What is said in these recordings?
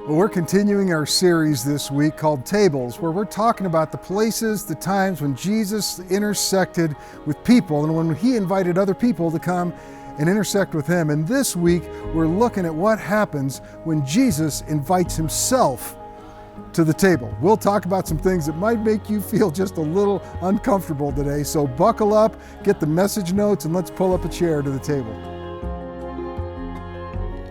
Well, we're continuing our series this week called Tables, where we're talking about the places, the times when Jesus intersected with people and when he invited other people to come and intersect with him. And this week, we're looking at what happens when Jesus invites himself to the table. We'll talk about some things that might make you feel just a little uncomfortable today. So buckle up, get the message notes, and let's pull up a chair to the table.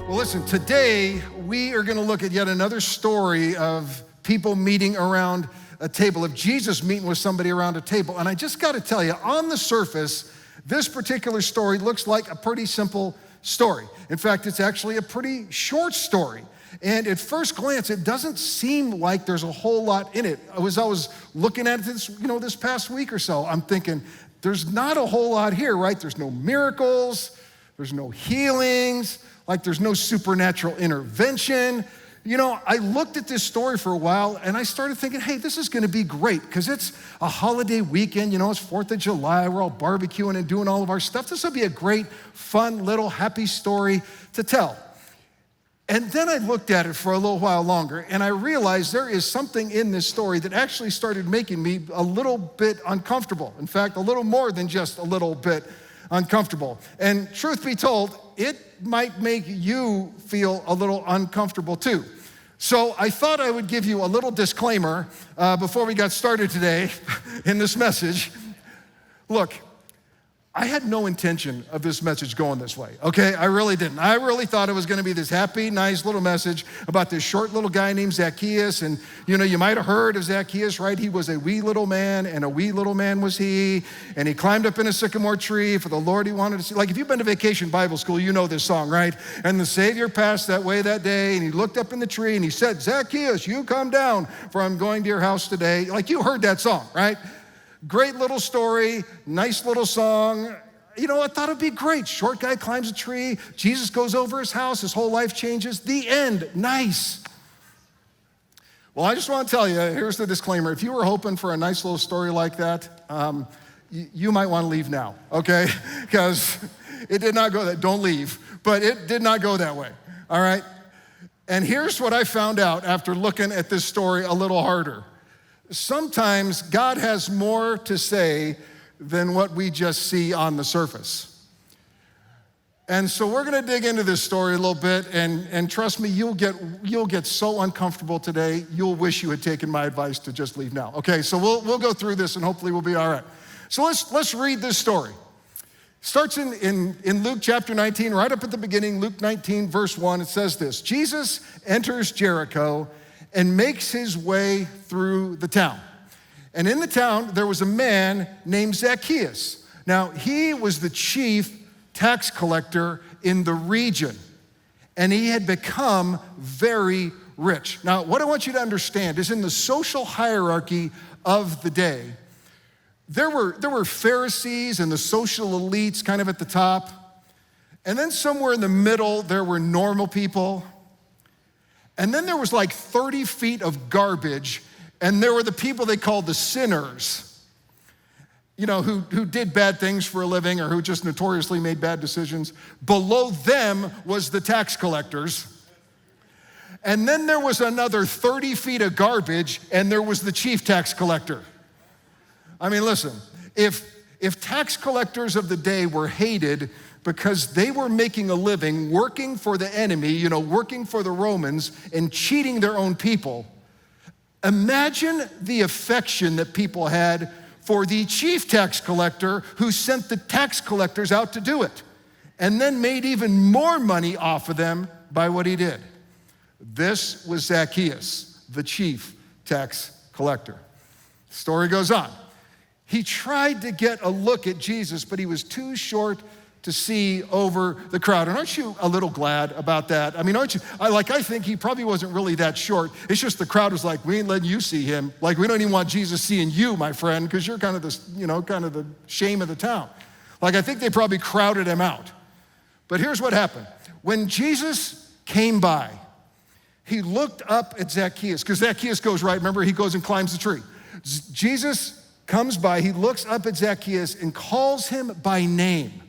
Well, listen, today we are going to look at yet another story of people meeting around a table, of Jesus meeting with somebody around a table. And I just got to tell you, on the surface, this particular story looks like a pretty simple story. In fact, it's actually a pretty short story. And at first glance, it doesn't seem like there's a whole lot in it. I was looking at this, this past week or so, I'm thinking, there's not a whole lot here, right? There's no miracles, there's no healings, like there's no supernatural intervention. I looked at this story for a while and I started thinking, hey, this is gonna be great because it's a holiday weekend, it's 4th of July, we're all barbecuing and doing all of our stuff. This will be a great, fun, little happy story to tell. And then I looked at it for a little while longer and I realized there is something in this story that actually started making me a little bit uncomfortable. In fact, a little more than just a little bit uncomfortable. And truth be told, it might make you feel a little uncomfortable too. So I thought I would give you a little disclaimer before we got started today in this message. Look, I had no intention of this message going this way, okay? I really didn't. I really thought it was gonna be this happy, nice little message about this short little guy named Zacchaeus. And you might have heard of Zacchaeus, right? He was a wee little man, and a wee little man was he. And he climbed up in a sycamore tree for the Lord he wanted to see. Like if you've been to Vacation Bible School, you know this song, right? And the Savior passed that way that day, and he looked up in the tree and he said, Zacchaeus, you come down, for I'm going to your house today. Like you heard that song, right? Great little story, nice little song. I thought it'd be great. Short guy climbs a tree, Jesus goes over his house, his whole life changes. The end, nice. Well, I just want to tell you, here's the disclaimer. If you were hoping for a nice little story like that, you might want to leave now, okay? Because it did not go that, don't leave, but it did not go that way, all right? And here's what I found out after looking at this story a little harder. Sometimes God has more to say than what we just see on the surface. And so we're gonna dig into this story a little bit, and trust me, you'll get so uncomfortable today, you'll wish you had taken my advice to just leave now. Okay, so we'll go through this and hopefully we'll be all right. So let's read this story. Starts in Luke chapter 19, right up at the beginning, Luke 19, verse 1, it says this: Jesus enters Jericho and makes his way through the town. And in the town, there was a man named Zacchaeus. Now, he was the chief tax collector in the region, and he had become very rich. Now, what I want you to understand is in the social hierarchy of the day, there were Pharisees and the social elites kind of at the top, and then somewhere in the middle, there were normal people. And then there was like 30 feet of garbage, and there were the people they called the sinners, who did bad things for a living or who just notoriously made bad decisions. Below them was the tax collectors. And then there was another 30 feet of garbage, and there was the chief tax collector. I mean, listen, if tax collectors of the day were hated because they were making a living working for the enemy, working for the Romans and cheating their own people, imagine the affection that people had for the chief tax collector who sent the tax collectors out to do it and then made even more money off of them by what he did. This was Zacchaeus, the chief tax collector. The story goes on. He tried to get a look at Jesus, but he was too short to see over the crowd. And aren't you a little glad about that? I mean, aren't you? I think he probably wasn't really that short. It's just the crowd was like, we ain't letting you see him. Like, we don't even want Jesus seeing you, my friend, because you're kind of the shame of the town. Like, I think they probably crowded him out. But here's what happened. When Jesus came by, he looked up at Zacchaeus, because Zacchaeus goes right, remember, he goes and climbs the tree. Jesus comes by, he looks up at Zacchaeus and calls him by name.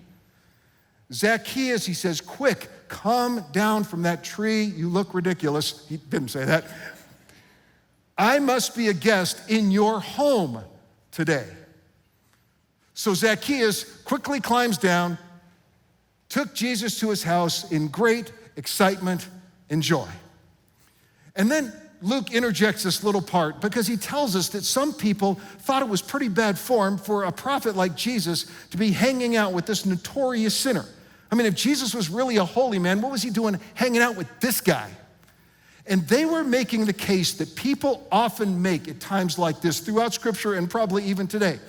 Zacchaeus, he says, quick, come down from that tree. You look ridiculous. He didn't say that. I must be a guest in your home today. So Zacchaeus quickly climbs down, took Jesus to his house in great excitement and joy. And then Luke interjects this little part because he tells us that some people thought it was pretty bad form for a prophet like Jesus to be hanging out with this notorious sinner. I mean, if Jesus was really a holy man, what was he doing hanging out with this guy? And they were making the case that people often make at times like this throughout Scripture and probably even today,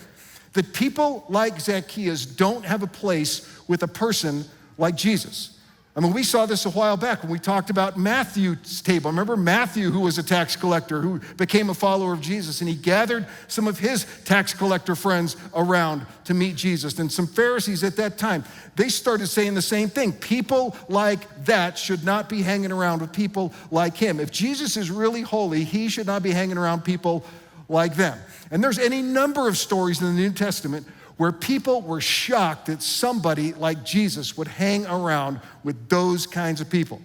that people like Zacchaeus don't have a place with a person like Jesus. I mean, we saw this a while back when we talked about Matthew's table. Remember Matthew, who was a tax collector, who became a follower of Jesus, and he gathered some of his tax collector friends around to meet Jesus. And some Pharisees at that time, they started saying the same thing. People like that should not be hanging around with people like him. If Jesus is really holy, he should not be hanging around people like them. And there's any number of stories in the New Testament where people were shocked that somebody like Jesus would hang around with those kinds of people.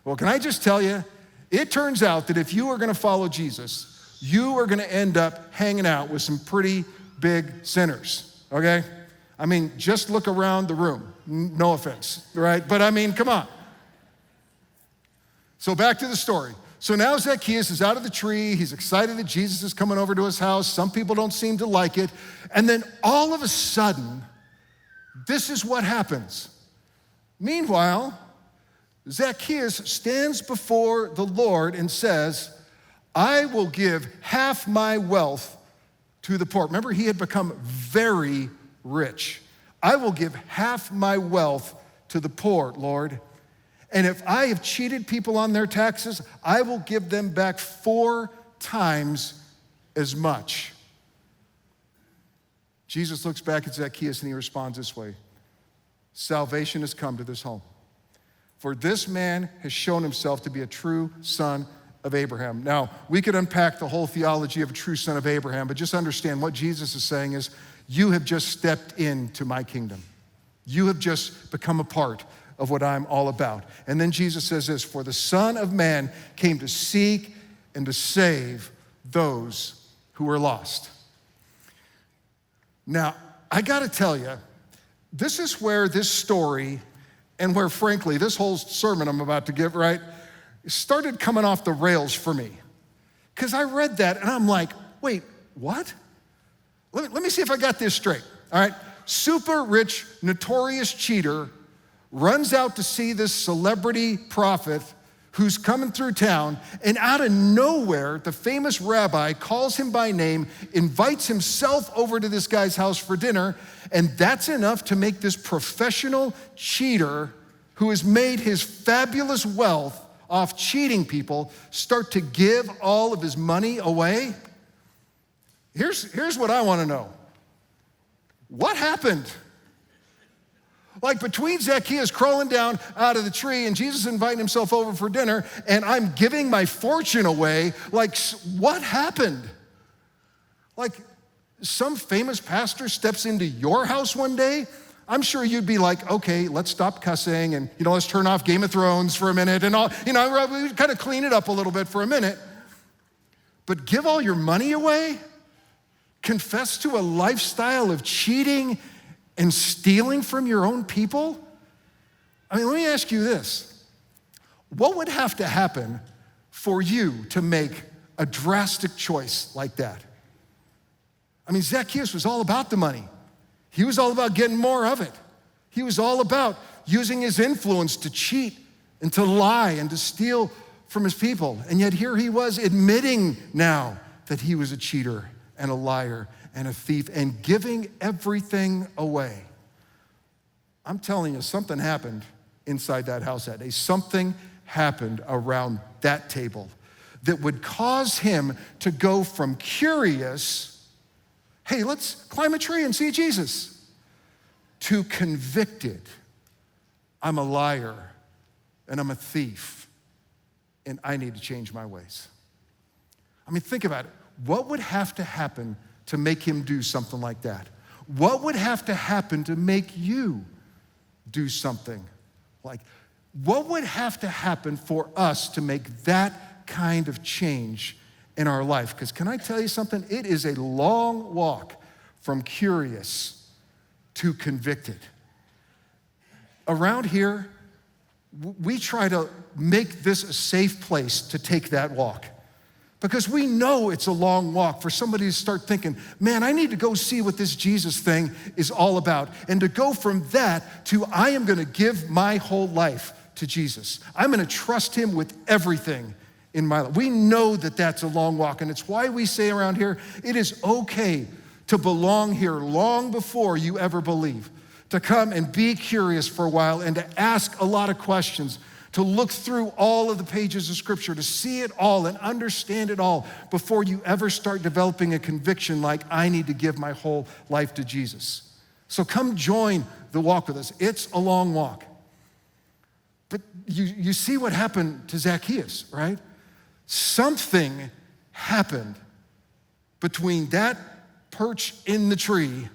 Well, can I just tell you, it turns out that if you are gonna follow Jesus, you are gonna end up hanging out with some pretty big sinners, okay? I mean, just look around the room. No offense, right? But I mean, come on. So back to the story. So now Zacchaeus is out of the tree. He's excited that Jesus is coming over to his house. Some people don't seem to like it. And then all of a sudden, this is what happens. Meanwhile, Zacchaeus stands before the Lord and says, I will give half my wealth to the poor. Remember, he had become very rich. I will give half my wealth to the poor, Lord. And if I have cheated people on their taxes, I will give them back 4 times as much. Jesus looks back at Zacchaeus and he responds this way. Salvation has come to this home. For this man has shown himself to be a true son of Abraham. Now, we could unpack the whole theology of a true son of Abraham, but just understand what Jesus is saying is, you have just stepped into my kingdom. You have just become a part of what I'm all about. And then Jesus says this, for the Son of Man came to seek and to save those who were lost. Now, I gotta tell you, this is where this story and where frankly, this whole sermon I'm about to give, right, started coming off the rails for me. Because I read that and I'm like, wait, what? Let me see if I got this straight, all right? Super rich, notorious cheater runs out to see this celebrity prophet who's coming through town, and out of nowhere, the famous rabbi calls him by name, invites himself over to this guy's house for dinner, and that's enough to make this professional cheater who has made his fabulous wealth off cheating people start to give all of his money away? Here's what I want to know. What happened? Like between Zacchaeus crawling down out of the tree and Jesus inviting himself over for dinner and I'm giving my fortune away, like what happened? Like some famous pastor steps into your house one day, I'm sure you'd be like, okay, let's stop cussing and let's turn off Game of Thrones for a minute and all, we kind of clean it up a little bit for a minute. But give all your money away? Confess to a lifestyle of cheating and stealing from your own people? I mean, let me ask you this. What would have to happen for you to make a drastic choice like that? I mean, Zacchaeus was all about the money. He was all about getting more of it. He was all about using his influence to cheat and to lie and to steal from his people. And yet here he was admitting now that he was a cheater and a liar and a thief and giving everything away. I'm telling you, something happened inside that house that day. Something happened around that table that would cause him to go from curious, hey, let's climb a tree and see Jesus, to convicted, I'm a liar and I'm a thief and I need to change my ways. I mean, think about it. What would have to happen to make him do something like that? What would have to happen to make you do something. Like, what would have to happen for us to make that kind of change in our life? Because can I tell you something? It is a long walk from curious to convicted. Around here, we try to make this a safe place to take that walk. Because we know it's a long walk for somebody to start thinking, man, I need to go see what this Jesus thing is all about. And to go from that to, I am gonna give my whole life to Jesus. I'm gonna trust him with everything in my life. We know that that's a long walk, and it's why we say around here, it is okay to belong here long before you ever believe, to come and be curious for a while and to ask a lot of questions, to look through all of the pages of Scripture, to see it all and understand it all before you ever start developing a conviction like, I need to give my whole life to Jesus. So come join the walk with us. It's a long walk. But you see what happened to Zacchaeus, right? Something happened between that perch in the tree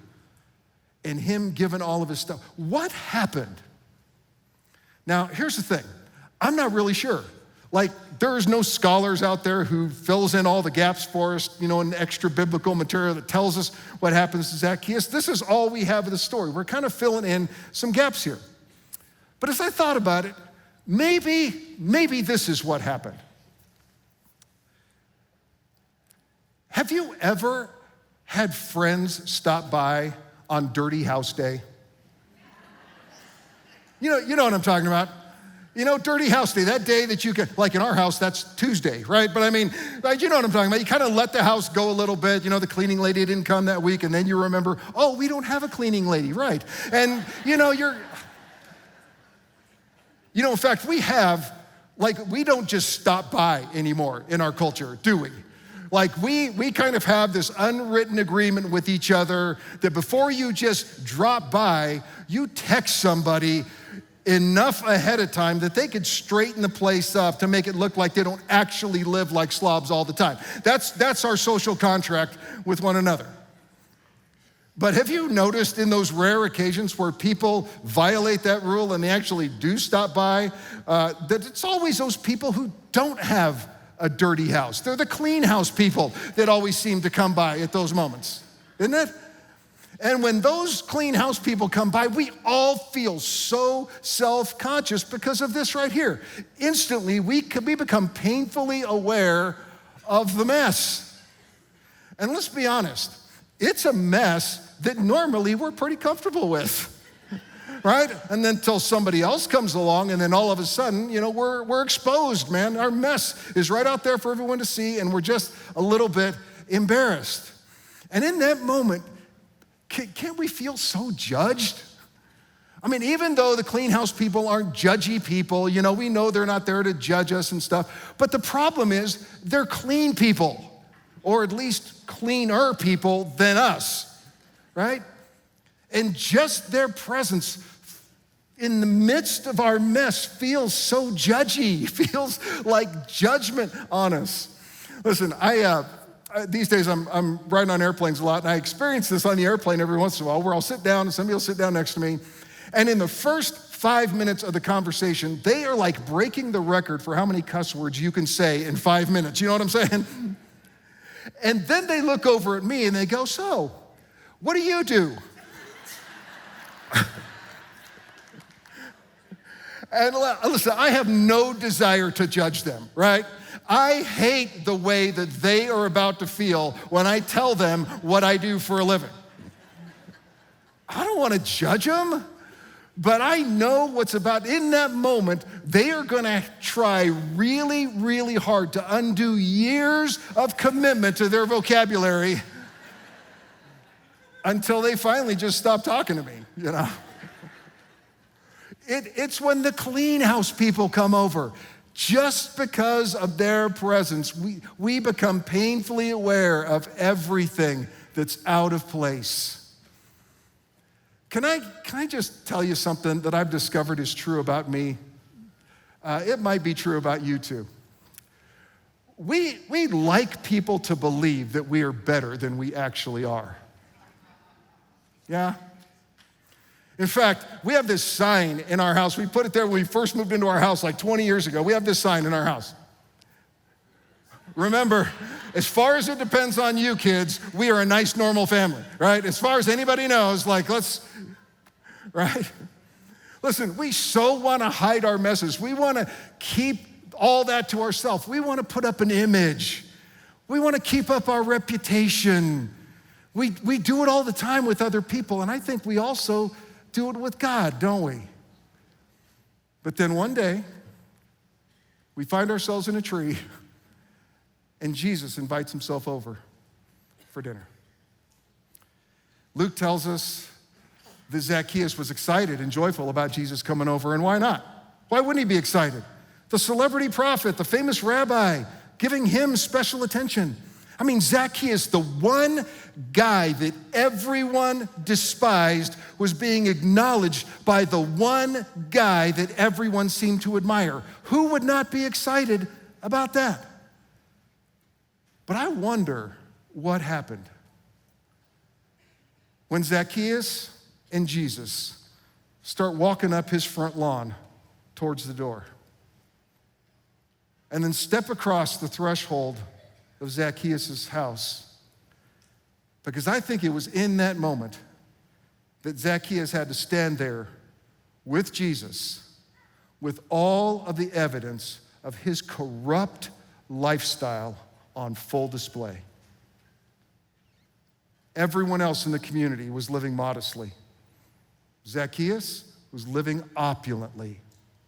and him giving all of his stuff. What happened? Now, here's the thing. I'm not really sure. Like, there's no scholars out there who fills in all the gaps for us, in extra biblical material that tells us what happens to Zacchaeus. This is all we have of the story. We're kind of filling in some gaps here. But as I thought about it, maybe this is what happened. Have you ever had friends stop by on Dirty House Day? You know what I'm talking about. Dirty House Day, that day that you can, like in our house, that's Tuesday, right? But I mean, like, you know what I'm talking about. You kind of let the house go a little bit. The cleaning lady didn't come that week, and then you remember, oh, we don't have a cleaning lady, right? And, in fact, we don't just stop by anymore in our culture, do we? Like, we kind of have this unwritten agreement with each other that before you just drop by, you text somebody enough ahead of time that they could straighten the place up to make it look like they don't actually live like slobs all the time. That's our social contract with one another. But have you noticed in those rare occasions where people violate that rule and they actually do stop by, that it's always those people who don't have a dirty house. They're the clean house people that always seem to come by at those moments, isn't it? And when those clean house people come by, we all feel so self-conscious because of this right here. Instantly, we become painfully aware of the mess. And let's be honest, it's a mess that normally we're pretty comfortable with. Right? And then until somebody else comes along, and then all of a sudden, we're exposed, man. Our mess is right out there for everyone to see, and we're just a little bit embarrassed. And in that moment, can't we feel so judged? I mean, even though the clean house people aren't judgy people, we know they're not there to judge us and stuff, but the problem is they're clean people, or at least cleaner people than us, right? And just their presence in the midst of our mess feels so judgy, feels like judgment on us. Listen, these days I'm riding on airplanes a lot, and I experience this on the airplane every once in a while where I'll sit down and somebody will sit down next to me, and in the first 5 minutes of the conversation, they are like breaking the record for how many cuss words you can say in 5 minutes. You know what I'm saying? And then they look over at me and they go, so, what do you do? And listen, I have no desire to judge them, right? I hate the way that they are about to feel when I tell them what I do for a living. I don't want to judge them, but I know what's about. In that moment, they are going to try really, really hard to undo years of commitment to their vocabulary until they finally just stop talking to me, It's when the clean house people come over. Just because of their presence, we become painfully aware of everything that's out of place. Can I just tell you something that I've discovered is true about me? It might be true about you too. We like people to believe that we are better than we actually are. Yeah? In fact, we have this sign in our house. We put it there when we first moved into our house like 20 years ago. We have this sign in our house. Remember, as far as it depends on you kids, we are a nice, normal family, right? As far as anybody knows, right? Listen, we so want to hide our messes. We want to keep all that to ourselves. We want to put up an image. We want to keep up our reputation. We do it all the time with other people, and I think we also do it with God, don't we? But then one day, we find ourselves in a tree, and Jesus invites himself over for dinner. Luke tells us that Zacchaeus was excited and joyful about Jesus coming over, and why not? Why wouldn't he be excited? The celebrity prophet, the famous rabbi, giving him special attention. I mean, Zacchaeus, the one guy that everyone despised, was being acknowledged by the one guy that everyone seemed to admire. Who would not be excited about that? But I wonder what happened when Zacchaeus and Jesus start walking up his front lawn towards the door and then step across the threshold of Zacchaeus' house. Because I think it was in that moment that Zacchaeus had to stand there with Jesus with all of the evidence of his corrupt lifestyle on full display. Everyone else in the community was living modestly. Zacchaeus was living opulently,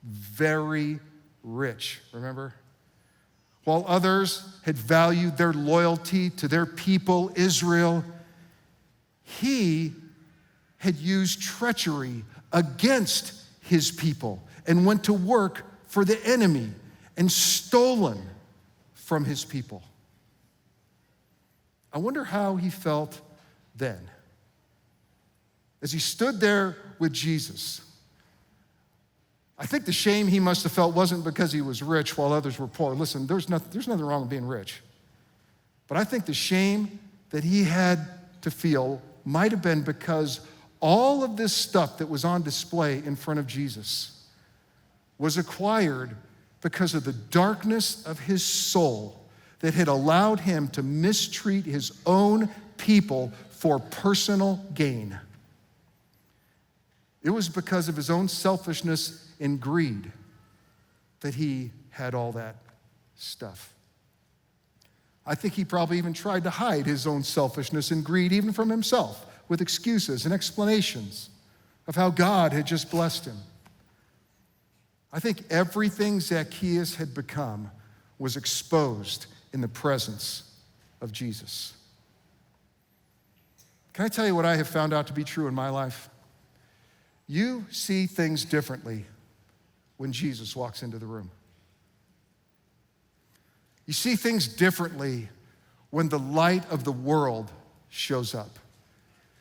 very rich, remember? While others had valued their loyalty to their people, Israel, he had used treachery against his people and went to work for the enemy and stolen from his people. I wonder how he felt then. As he stood there with Jesus, I think the shame he must have felt wasn't because he was rich while others were poor. Listen, there's nothing wrong with being rich. But I think the shame that he had to feel might have been because all of this stuff that was on display in front of Jesus was acquired because of the darkness of his soul that had allowed him to mistreat his own people for personal gain. It was because of his own selfishness and greed that he had all that stuff. I think he probably even tried to hide his own selfishness and greed even from himself with excuses and explanations of how God had just blessed him. I think everything Zacchaeus had become was exposed in the presence of Jesus. Can I tell you what I have found out to be true in my life? You see things differently when Jesus walks into the room. You see things differently when the light of the world shows up.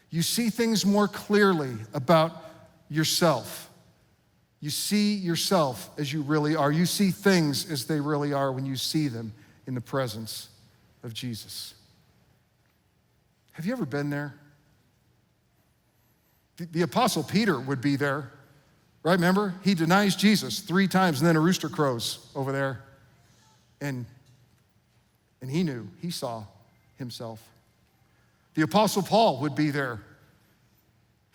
You see things more clearly about yourself. You see yourself as you really are. You see things as they really are when you see them in the presence of Jesus. Have you ever been there? The Apostle Peter would be there, right? Remember? He denies Jesus 3 times and then a rooster crows over there. And he knew, he saw himself. The Apostle Paul would be there.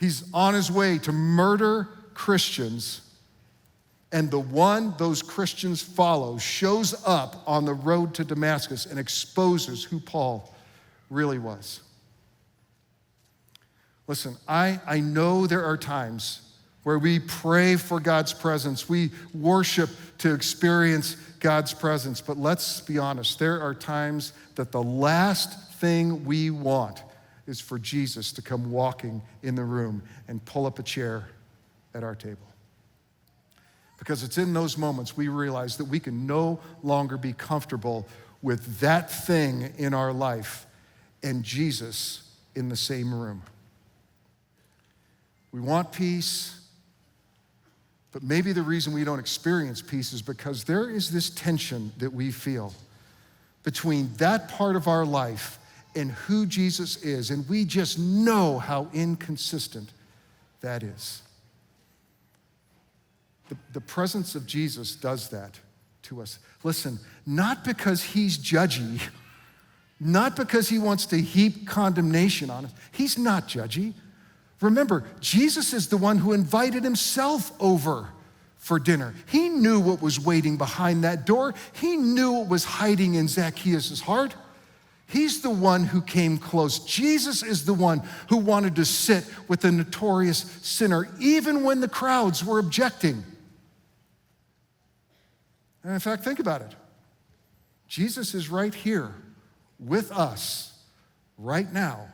He's on his way to murder Christians, and the one those Christians follow shows up on the road to Damascus and exposes who Paul really was. Listen, I know there are times where we pray for God's presence. We worship to experience God's presence. But let's be honest, there are times that the last thing we want is for Jesus to come walking in the room and pull up a chair at our table. Because it's in those moments we realize that we can no longer be comfortable with that thing in our life and Jesus in the same room. We want peace, but maybe the reason we don't experience peace is because there is this tension that we feel between that part of our life and who Jesus is, and we just know how inconsistent that is. The presence of Jesus does that to us. Listen, not because he's judgy, not because he wants to heap condemnation on us. He's not judgy. Remember, Jesus is the one who invited himself over for dinner. He knew what was waiting behind that door. He knew what was hiding in Zacchaeus' heart. He's the one who came close. Jesus is the one who wanted to sit with the notorious sinner, even when the crowds were objecting. And in fact, think about it. Jesus is right here with us right now.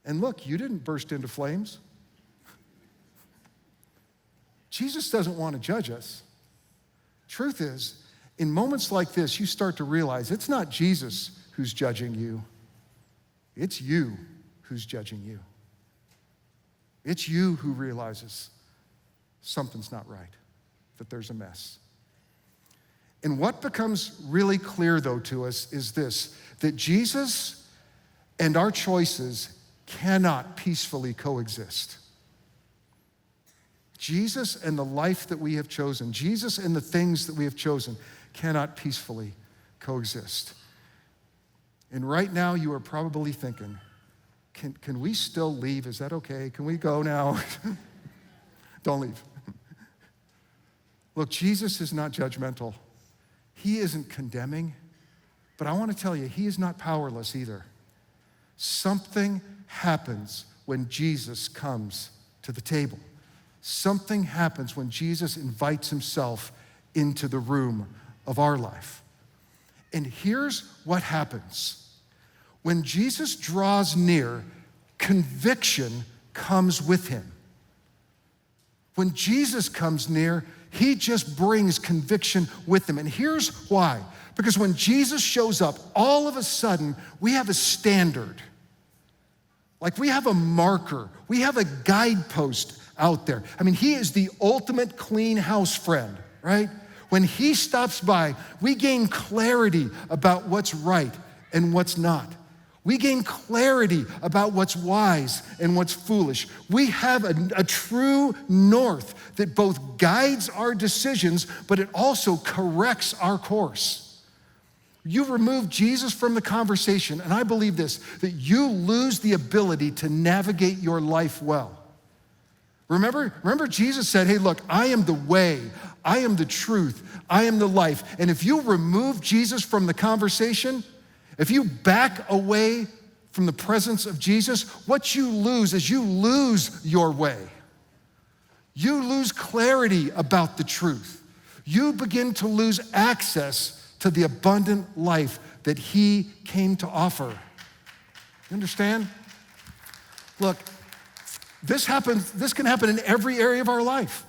And look, you didn't burst into flames. Jesus doesn't want to judge us. Truth is, in moments like this, you start to realize it's not Jesus who's judging you. It's you who's judging you. It's you who realizes something's not right, that there's a mess. And what becomes really clear, though, to us is this, that Jesus and our choices cannot peacefully coexist. Jesus and the life that we have chosen, Jesus and the things that we have chosen cannot peacefully coexist. And right now you are probably thinking, can we still leave? Is that okay? Can we go now? Don't leave. Look, Jesus is not judgmental. He isn't condemning, but I want to tell you, he is not powerless either. Something happens when Jesus comes to the table. Something happens when Jesus invites himself into the room of our life. And here's what happens. When Jesus draws near, conviction comes with him. When Jesus comes near, he just brings conviction with him. And here's why. Because when Jesus shows up, all of a sudden, we have a standard. Like we have a marker. We have a guidepost out there. I mean, he is the ultimate clean house friend, right? When he stops by, we gain clarity about what's right and what's not. We gain clarity about what's wise and what's foolish. We have a true north that both guides our decisions, but it also corrects our course. You remove Jesus from the conversation, and I believe this, that you lose the ability to navigate your life well. Remember Jesus said, hey, look, I am the way, I am the truth, I am the life. And if you remove Jesus from the conversation, if you back away from the presence of Jesus, what you lose is you lose your way. You lose clarity about the truth. You begin to lose access to the abundant life that he came to offer. You understand? Look, this can happen in every area of our life.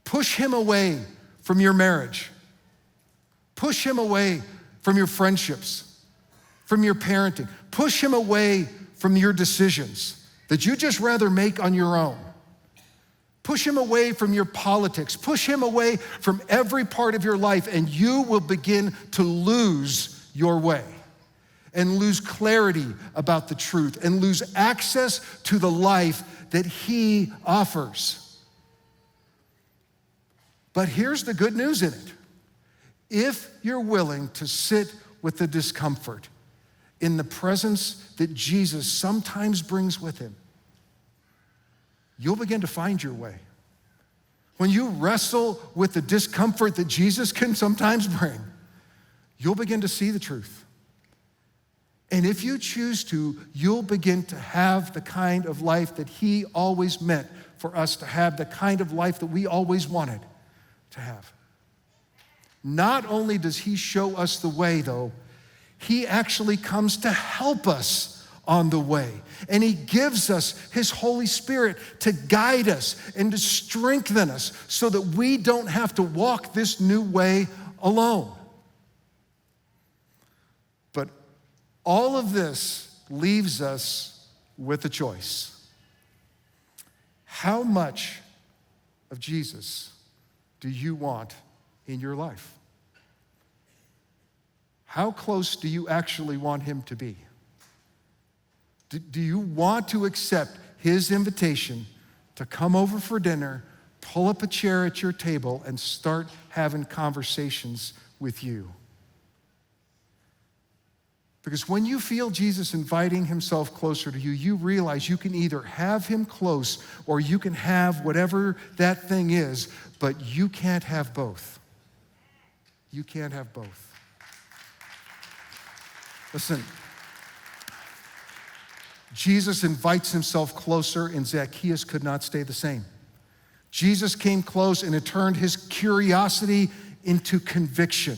Push him away from your marriage. Push him away from your friendships, from your parenting. Push him away from your decisions that you just rather make on your own. Push him away from your politics. Push him away from every part of your life, and you will begin to lose your way and lose clarity about the truth and lose access to the life that he offers. But here's the good news in it. If you're willing to sit with the discomfort in the presence that Jesus sometimes brings with him, you'll begin to find your way. When you wrestle with the discomfort that Jesus can sometimes bring, you'll begin to see the truth. And if you choose to, you'll begin to have the kind of life that he always meant for us to have, the kind of life that we always wanted to have. Not only does he show us the way, though, he actually comes to help us on the way. And he gives us his Holy Spirit to guide us and to strengthen us so that we don't have to walk this new way alone. But all of this leaves us with a choice. How much of Jesus do you want in your life? How close do you actually want him to be? Do you want to accept his invitation to come over for dinner, pull up a chair at your table, and start having conversations with you. Because when you feel Jesus inviting himself closer to you, you realize you can either have him close or you can have whatever that thing is, but you can't have both. You can't have both. Listen, Jesus invites himself closer, and Zacchaeus could not stay the same. Jesus came close, and it turned his curiosity into conviction.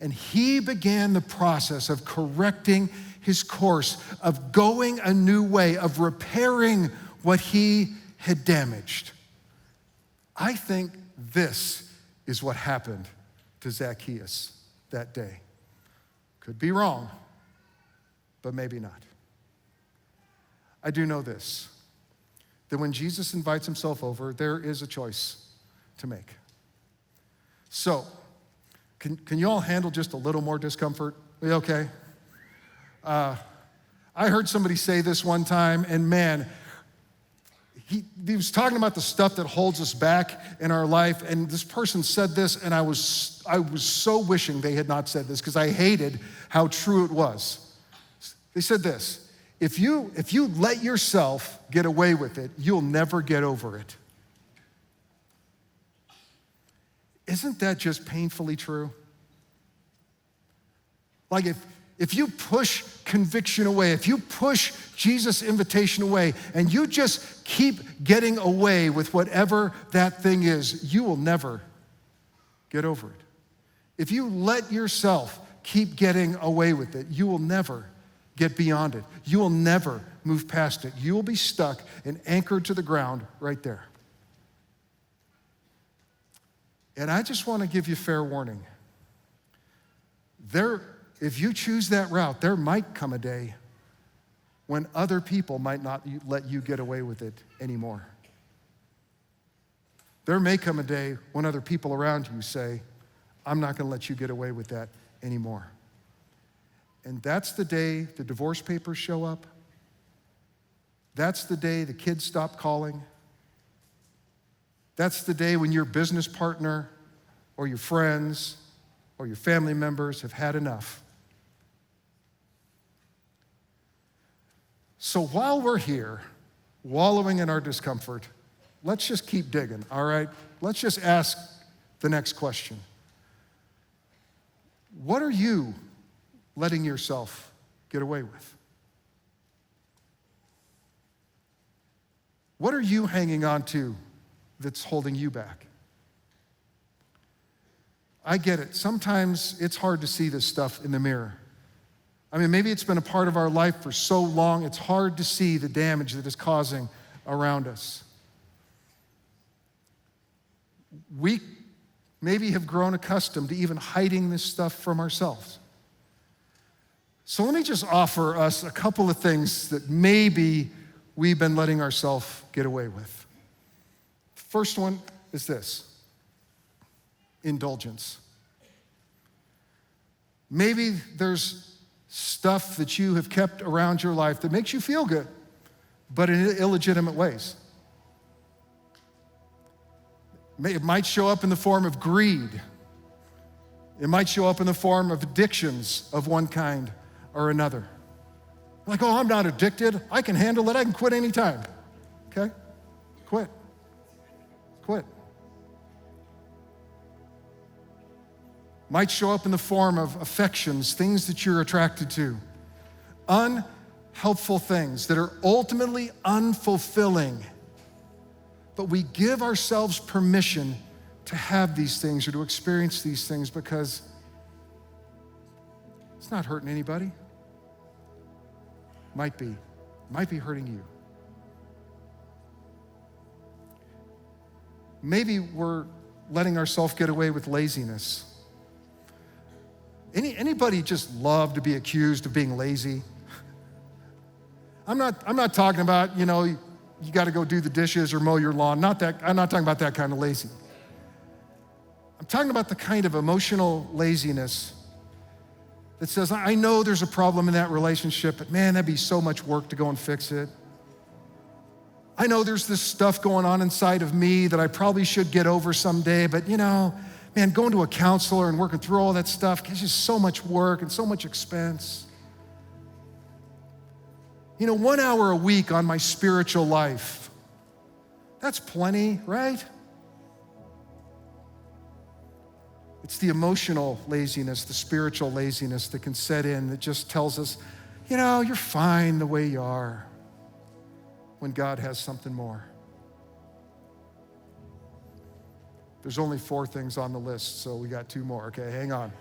And he began the process of correcting his course, of going a new way, of repairing what he had damaged. I think this is what happened to Zacchaeus that day. Could be wrong, but maybe not. I do know this, that when Jesus invites himself over, there is a choice to make. So, can you all handle just a little more discomfort? Are you okay? I heard somebody say this one time, and man, he was talking about the stuff that holds us back in our life, and this person said this, and I was so wishing they had not said this, because I hated how true it was. They said this: if you let yourself get away with it, you'll never get over it. Isn't that just painfully true? Like if you push conviction away, if you push Jesus' invitation away, and you just keep getting away with whatever that thing is, you will never get over it. If you let yourself keep getting away with it, you will never get beyond it. You will never move past it. You will be stuck and anchored to the ground right there. And I just want to give you fair warning. If you choose that route, there might come a day when other people might not let you get away with it anymore. There may come a day when other people around you say, I'm not going to let you get away with that anymore. And that's the day the divorce papers show up. That's the day the kids stop calling. That's the day when your business partner or your friends or your family members have had enough. So while we're here, wallowing in our discomfort, let's just keep digging, all right? Let's just ask the next question. What are you letting yourself get away with? What are you hanging on to that's holding you back? I get it. Sometimes it's hard to see this stuff in the mirror. I mean, maybe it's been a part of our life for so long, it's hard to see the damage that it's causing around us. We maybe have grown accustomed to even hiding this stuff from ourselves. So let me just offer us a couple of things that maybe we've been letting ourselves get away with. First one is this: indulgence. Maybe there's stuff that you have kept around your life that makes you feel good, but in illegitimate ways. It might show up in the form of greed. It might show up in the form of addictions of one kind or another. Like, oh, I'm not addicted. I can handle it. I can quit anytime. Okay? Quit. Might show up in the form of affections, things that you're attracted to. Unhelpful things that are ultimately unfulfilling. But we give ourselves permission to have these things or to experience these things because it's not hurting anybody. Might be hurting you. Maybe we're letting ourselves get away with laziness. Anybody just love to be accused of being lazy? I'm not talking about, you got to go do the dishes or mow your lawn. I'm not talking about that kind of lazy. I'm talking about the kind of emotional laziness that says, I know there's a problem in that relationship, but man, that'd be so much work to go and fix it. I know there's this stuff going on inside of me that I probably should get over someday, but man, going to a counselor and working through all that stuff, it's just so much work and so much expense. 1 hour a week on my spiritual life, that's plenty, right? It's the emotional laziness, the spiritual laziness that can set in that just tells us, you're fine the way you are, when God has something more. There's only 4 things on the list, so we got 2 more, okay? Hang on.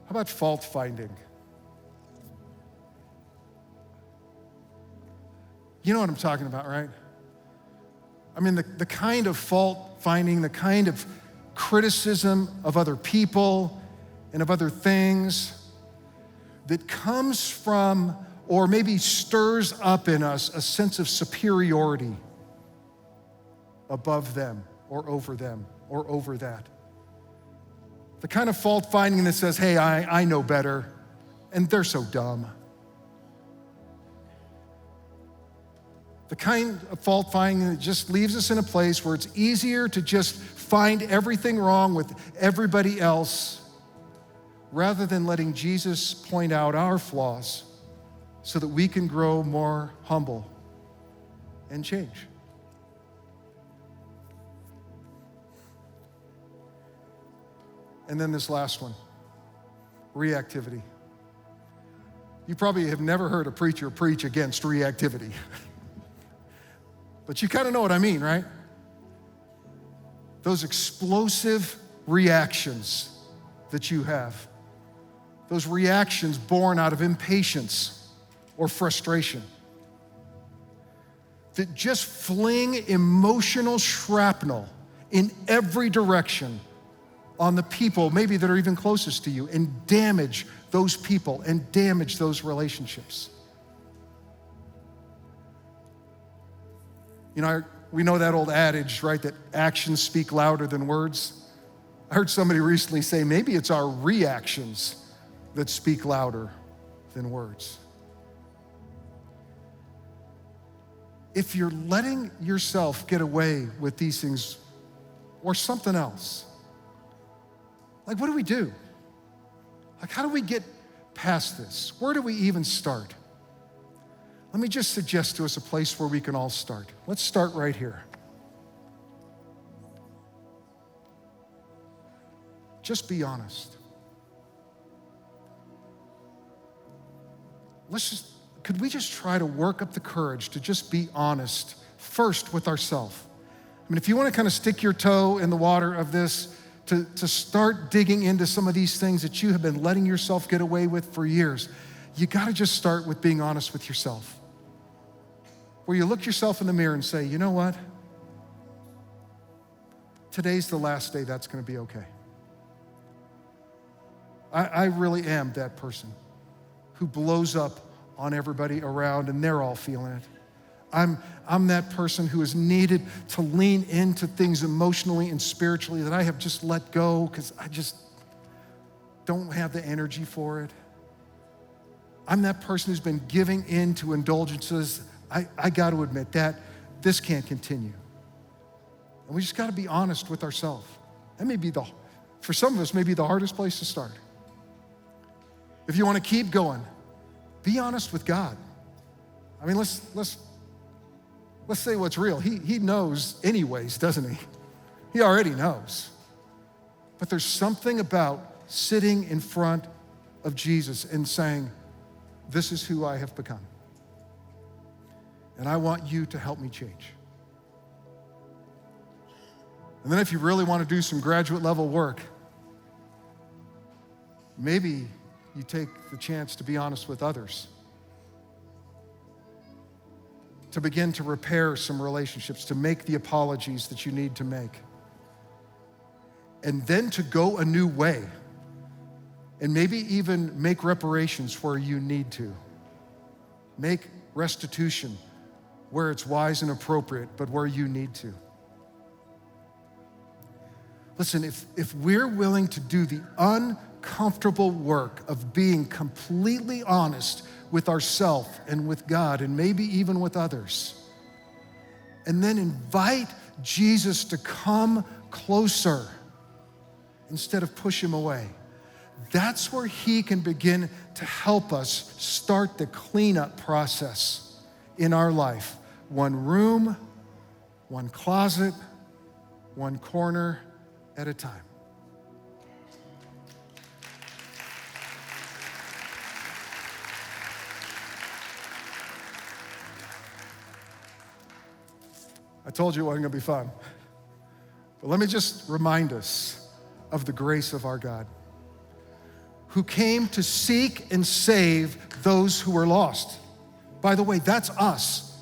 How about fault finding? You know what I'm talking about, right? I mean, the kind of fault finding, the kind of criticism of other people and of other things that comes from, or maybe stirs up in us, a sense of superiority above them or over that. The kind of fault finding that says, hey, I know better, and they're so dumb. The kind of fault finding that just leaves us in a place where it's easier to just find everything wrong with everybody else rather than letting Jesus point out our flaws so that we can grow more humble and change. And then this last one, reactivity. You probably have never heard a preacher preach against reactivity. But you kind of know what I mean, right? Those explosive reactions that you have. Those reactions born out of impatience or frustration that just fling emotional shrapnel in every direction on the people maybe that are even closest to you and damage those people and damage those relationships. We know that old adage, right, that actions speak louder than words. I heard somebody recently say maybe it's our reactions that speak louder than words. If you're letting yourself get away with these things or something else, like what do we do? Like how do we get past this? Where do we even start? Let me just suggest to us a place where we can all start. Let's start right here. Just be honest. Could we just try to work up the courage to just be honest first with ourselves? I mean, if you want to kind of stick your toe in the water of this, to start digging into some of these things that you have been letting yourself get away with for years, you got to just start with being honest with yourself. Where you look yourself in the mirror and say, you know what? Today's the last day that's going to be okay. I really am that person who blows up on everybody around and they're all feeling it. I'm that person who has needed to lean into things emotionally and spiritually that I have just let go because I just don't have the energy for it. I'm that person who's been giving in to indulgences. I got to admit that this can't continue. And we just got to be honest with ourselves. That may be for some of us, maybe the hardest place to start. If you want to keep going, be honest with God. I mean, let's say what's real. He knows anyways, doesn't he? He already knows. But there's something about sitting in front of Jesus and saying, this is who I have become. And I want you to help me change. And then if you really want to do some graduate level work, maybe you take the chance to be honest with others, to begin to repair some relationships, to make the apologies that you need to make, and then to go a new way, and maybe even make reparations where you need to. Make restitution where it's wise and appropriate, but where you need to. Listen, if we're willing to do the uncomfortable work of being completely honest with ourselves and with God and maybe even with others, and then invite Jesus to come closer instead of push him away, that's where he can begin to help us start the cleanup process in our life. One room, one closet, one corner at a time. I told you it wasn't going to be fun. But let me just remind us of the grace of our God, who came to seek and save those who were lost. By the way, that's us,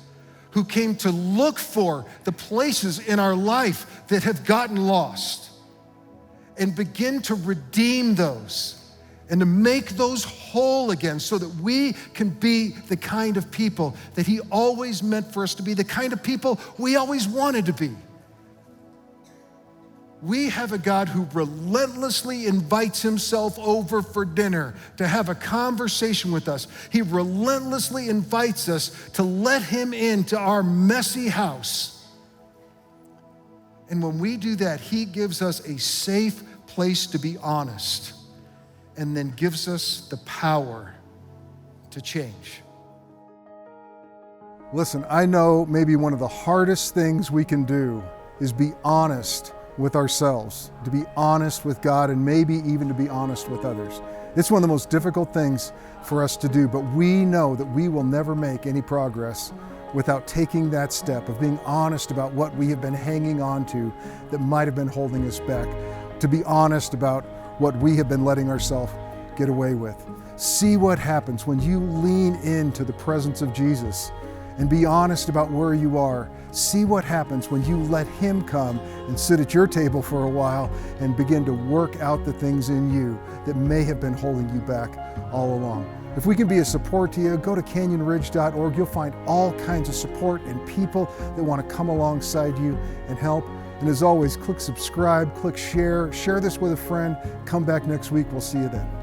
who came to look for the places in our life that have gotten lost and begin to redeem those and to make those whole again so that we can be the kind of people that he always meant for us to be, the kind of people we always wanted to be. We have a God who relentlessly invites himself over for dinner to have a conversation with us. He relentlessly invites us to let him into our messy house. And when we do that, he gives us a safe place to be honest, and then gives us the power to change. Listen, I know maybe one of the hardest things we can do is be honest with ourselves, to be honest with God, and maybe even to be honest with others. It's one of the most difficult things for us to do, but we know that we will never make any progress without taking that step of being honest about what we have been hanging on to that might have been holding us back, to be honest about what we have been letting ourselves get away with. See what happens when you lean into the presence of Jesus and be honest about where you are. See what happens when you let him come and sit at your table for a while and begin to work out the things in you that may have been holding you back all along. If we can be a support to you, go to canyonridge.org. You'll find all kinds of support and people that want to come alongside you and help. And as always, click subscribe, click share this with a friend. Come back next week. We'll see you then.